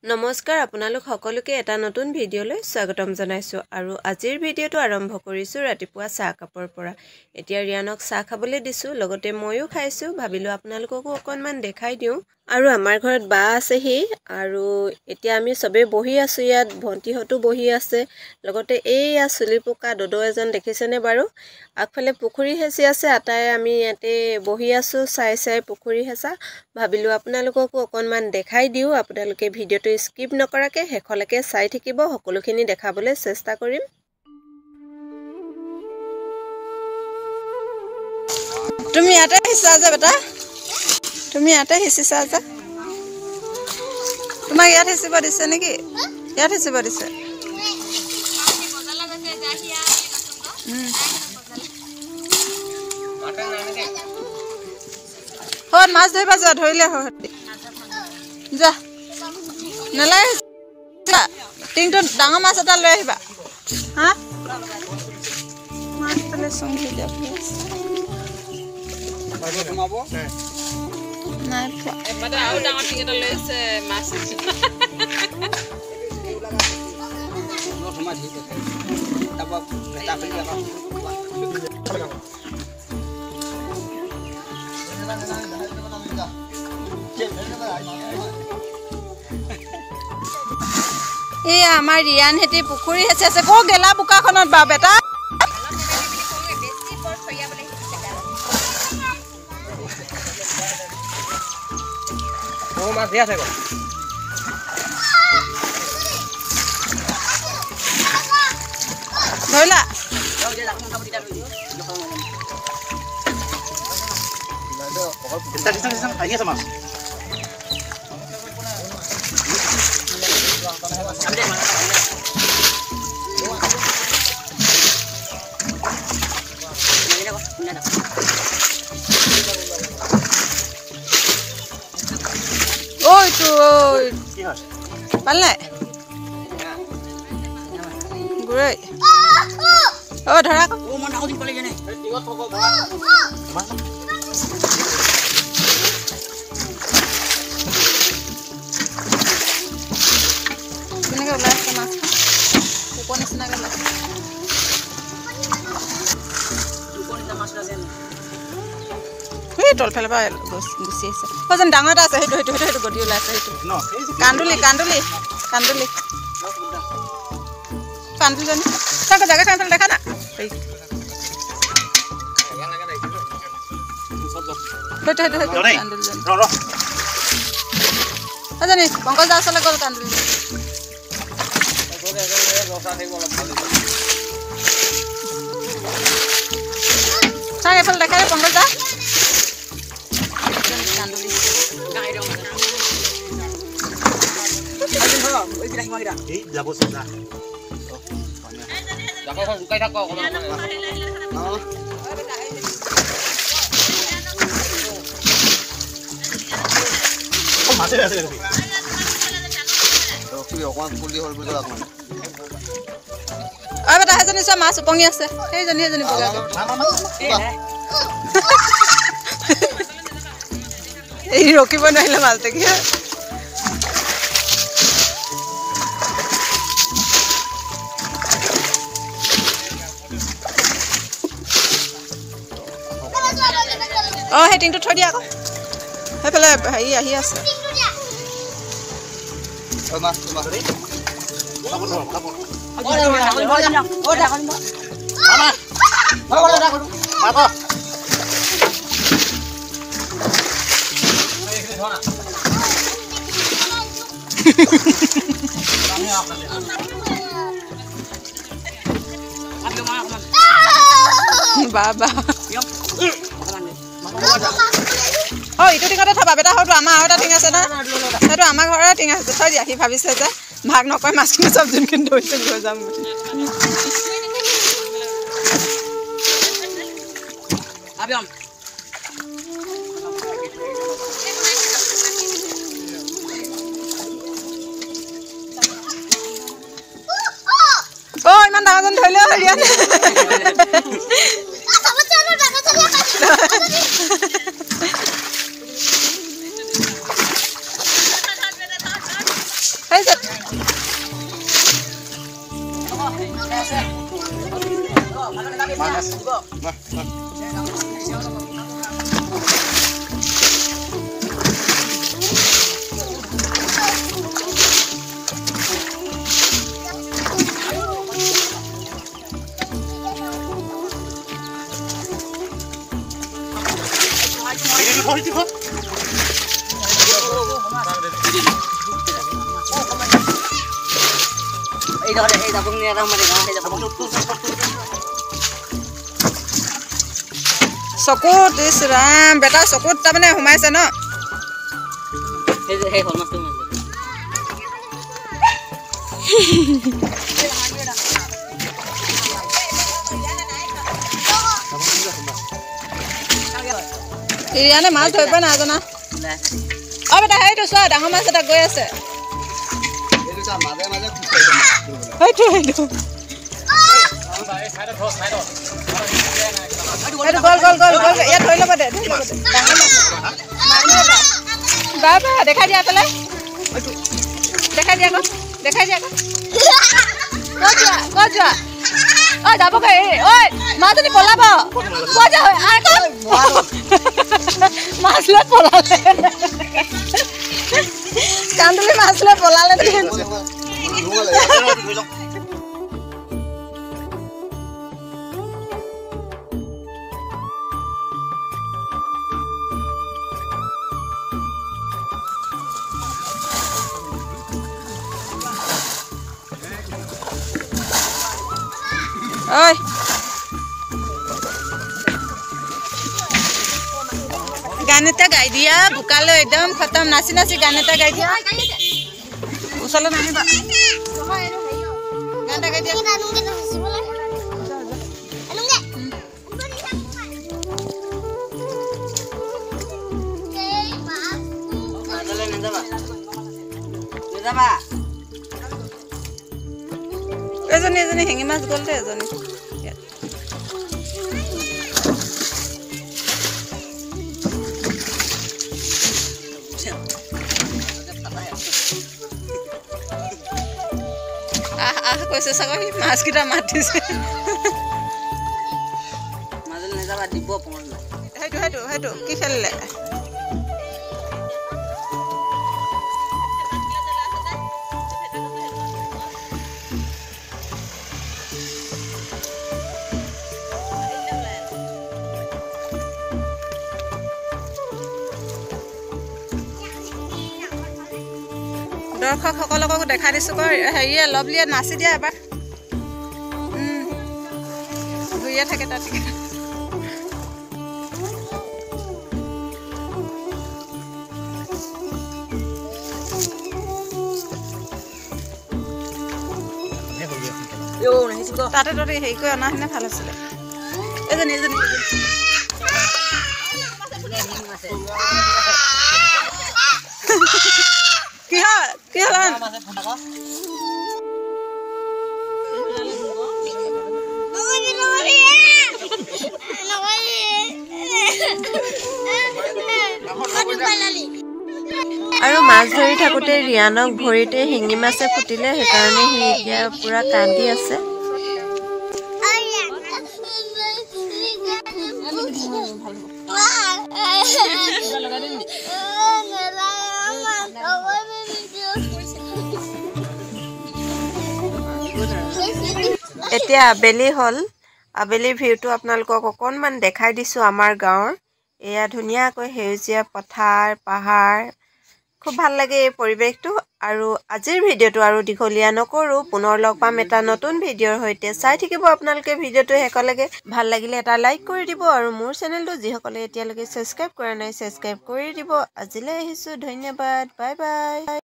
নমস্কাৰ আপোনালোক সকলোকে এটা নতুন ভিডিঅ'লৈ স্বাগতম জনাইছো আৰু আজিৰ ভিডিঅ'টো আৰম্ভ কৰিছো ৰাতিপুৱা চাহ কাপৰ পৰা এতিয়া ৰিয়ানক চাহ খাবলৈ দিছো লগতে ময়ো খাইছো ভাবিলো আপোনালোককো অকনমান দেখাই দিও আৰু আমাৰ ঘৰত বা আছেহি আৰু এতিয়া আমি সবে বহি আছো ইয়াত ভন্টিহতো বহি আছে লগতে এইয়া চুলিপকা দদো এজন দেখিছেনে বাৰু আগফালে পুখুৰী হেচি আছে আটাই আমি ইয়াতে বহি আছো চাই পুখুৰী হেচা ভাবিলো আপোনালোককো অকনমান দেখাই দিও আপোনালোকে ভিডিঅ'টো স্কিপ নকৰাকে হেখলৈকে চাই থাকিব সকলোখিনি দেখাবলৈ চেষ্টা কৰিম তুমি ইয়াতে হিচা যা বেটা তুমি ইয়াতে হিচিছা যা তোমাক ইয়াত হিচিব দিছে নেকি ইয়াত হিচিব দিছে হত মাছ ধৰিবা যা ধৰিলে হত যা নলাই টিংটো ডাঙৰ মাছ এটা লৈ আহিবা হা মাছ তলে সঙ্গী যাব সোমাব নাই মানে আৰু ডাঙৰ টিং এটা লৈছে মাছ সোমাই ঠিক আছে তাৰপৰ চাকৰি লাগা এই আমাৰ ৰিয়ান হেতি পুখুৰী হেচি আছে কো গেলা বুকাখনত বা বেটা ও মাছ দিয়া আছে গো ধৰিলা আহি আছে মাছ oi tu পালে গুৰে ও ধৰা ও মন আউদিন কলে জানে টিগত থক মাছ কেনেকৈ ওলাইছে মাছ কোকো নিচিনাকৈ ওলাইছে তলফালে পৰা গুচি আহিছে যেন ডাঙৰ এটা আছে সেইটো গদি ওলাইছে সেইটো কান্দুলি কান্দুলিজনী তাক জেগা খাই দেখা না কান্দুলিজনী পংকজ দা ওচৰলৈ গ'ল কান্দুলিজনী চাই এইফালে দেখাই পংকজ দা বেটা সেইজনী চোৱা মাছ উপঙি আছে সেইজনী এই ৰখিব নোৱাৰিলে মাছ দেখি সেই টিংটো থৈ দিয়া আকৌ সেইফালে হেৰি আহি আছে বাবা ইটো টিঙতে থবা বেটা হয়তো আমাৰ আৰু এটা টিং আছে না সেইটো আমাৰ ঘৰৰ টিং আছে থৈ দিয়া সি ভাবিছে যে ভাগ নকৰে মাছখিনি চব যোনখিনি ধৰিছে লৈ যাম ইমান ডাঙৰজন ধৰিলেও হেৰিয়া চকুত ইছ ৰাম বেটা চকুত তাৰমানে সোমাইছে ন ইয়ানে মাছ ধৰিব নাজানা অ বেটা সেইটো চোৱা ডাঙৰ মাছ এটা গৈ আছে সেইটো গল গল গল গল ইয়াত ধৰি ল'ব দে বাবা দেখাই দিয়া পেলাই দেখাই দিয়া ক'ত যোৱা ঐ যাবগৈ ঐ মাজনী পলাব ক'ত যা মাছ লৈ পলালে কান্দুলি মাছ লৈ পলালে ঐ গান এটা গাই দিয়া বোকালৈ একদম খতম নাচি নাচি গান এটা গাই দিয়া ওচৰলৈ নাহিবা গান এটা গাই দিয়া এজনী হেঙি মাছ গ'ল দে এজনী কৈছে চাগৈ সি মাছকেইটা মাতিছে সেইটো কি খেলিলে দৰ্শকসকলকো দেখাই দিছোঁ হেৰিয়ে লভলিয়ে নাচি দিয়া এবাৰ ঘূৰিয়ে থাকে তাত তাতে তহঁতি হেৰি কৰি অনা হেনে ভাল আছিলে এজনী কিহৰ আৰু মাছ ধৰি থাকোঁতে ৰিয়ানক ভৰিতে শিঙি মাছে ফুটিলে সেইকাৰণে সি এতিয়া পুৰা কান্দি আছে এতিয়া আবেলি হ'ল আবেলিৰ ভিউটো আপোনালোকক অকণমান দেখাই দিছোঁ আমাৰ গাঁৱৰ এয়া ধুনীয়াকৈ সেউজীয়া পথাৰ পাহাৰ খুব ভাল লাগে এই পৰিৱেশটো আৰু আজিৰ ভিডিঅ'টো আৰু দীঘলীয়া নকৰোঁ পুনৰ লগ পাম এটা নতুন ভিডিঅ'ৰ সৈতে চাই থাকিব আপোনালোকে ভিডিঅ'টো শেষলৈকে ভাল লাগিলে এটা লাইক কৰি দিব আৰু মোৰ চেনেলটো যিসকলে এতিয়ালৈকে ছাবস্ক্ৰাইব কৰা নাই ছাবস্ক্ৰাইব কৰি দিব আজিলৈ আহিছোঁ ধন্যবাদ বাই বাই